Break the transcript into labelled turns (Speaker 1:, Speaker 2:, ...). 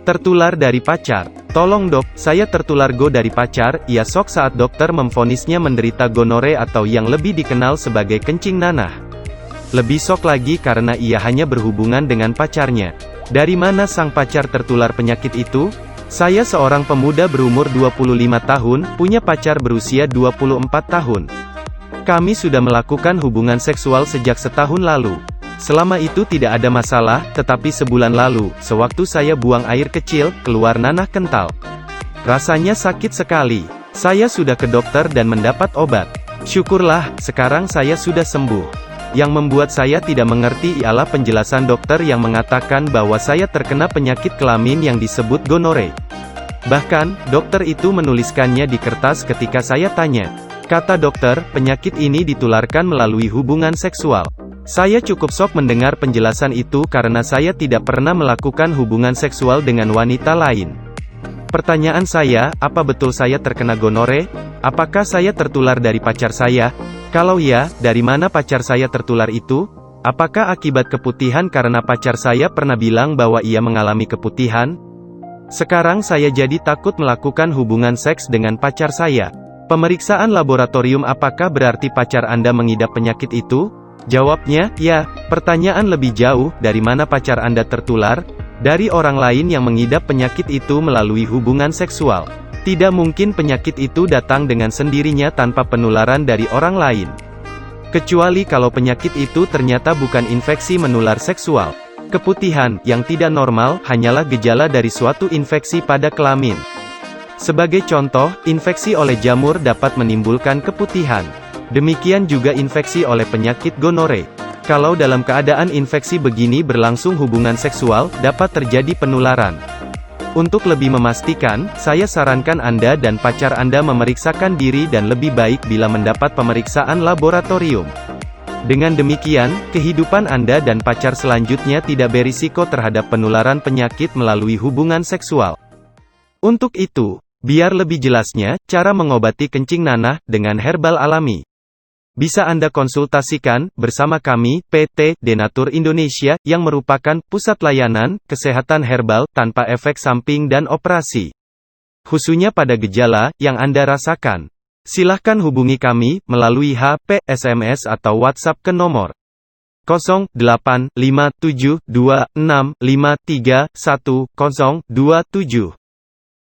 Speaker 1: Tertular dari pacar. Tolong dok, saya tertular go dari pacar. Ia sok saat dokter memvonisnya menderita gonore atau yang lebih dikenal sebagai kencing nanah. Lebih sok lagi karena ia hanya berhubungan dengan pacarnya. Dari mana sang pacar tertular penyakit itu? Saya seorang pemuda berumur 25 tahun, punya pacar berusia 24 tahun. Kami sudah melakukan hubungan seksual sejak setahun lalu. Selama itu tidak ada masalah, tetapi sebulan lalu, sewaktu saya buang air kecil, keluar nanah kental. Rasanya sakit sekali. Saya sudah ke dokter dan mendapat obat. Syukurlah, sekarang saya sudah sembuh. Yang membuat saya tidak mengerti ialah penjelasan dokter yang mengatakan bahwa saya terkena penyakit kelamin yang disebut gonore. Bahkan, dokter itu menuliskannya di kertas ketika saya tanya. Kata dokter, penyakit ini ditularkan melalui hubungan seksual. Saya cukup shock mendengar penjelasan itu karena saya tidak pernah melakukan hubungan seksual dengan wanita lain. Pertanyaan saya, apa betul saya terkena gonore? Apakah saya tertular dari pacar saya? Kalau ya, dari mana pacar saya tertular itu? Apakah akibat keputihan karena pacar saya pernah bilang bahwa ia mengalami keputihan? Sekarang saya jadi takut melakukan hubungan seks dengan pacar saya. Pemeriksaan laboratorium apakah berarti pacar Anda mengidap penyakit itu? Jawabnya, ya. Pertanyaan lebih jauh, dari mana pacar Anda tertular? Dari orang lain yang mengidap penyakit itu melalui hubungan seksual. Tidak mungkin penyakit itu datang dengan sendirinya tanpa penularan dari orang lain. Kecuali kalau penyakit itu ternyata bukan infeksi menular seksual. Keputihan, yang tidak normal, hanyalah gejala dari suatu infeksi pada kelamin. Sebagai contoh, infeksi oleh jamur dapat menimbulkan keputihan. Demikian juga infeksi oleh penyakit gonore. Kalau dalam keadaan infeksi begini berlangsung hubungan seksual, dapat terjadi penularan. Untuk lebih memastikan, saya sarankan Anda dan pacar Anda memeriksakan diri dan lebih baik bila mendapat pemeriksaan laboratorium. Dengan demikian, kehidupan Anda dan pacar selanjutnya tidak berisiko terhadap penularan penyakit melalui hubungan seksual. Untuk itu, biar lebih jelasnya, cara mengobati kencing nanah dengan herbal alami. Bisa Anda konsultasikan bersama kami, PT Denatur Indonesia, yang merupakan pusat layanan kesehatan herbal tanpa efek samping dan operasi. Khususnya pada gejala yang Anda rasakan. Silahkan hubungi kami melalui HP, SMS atau WhatsApp ke nomor 085726531027.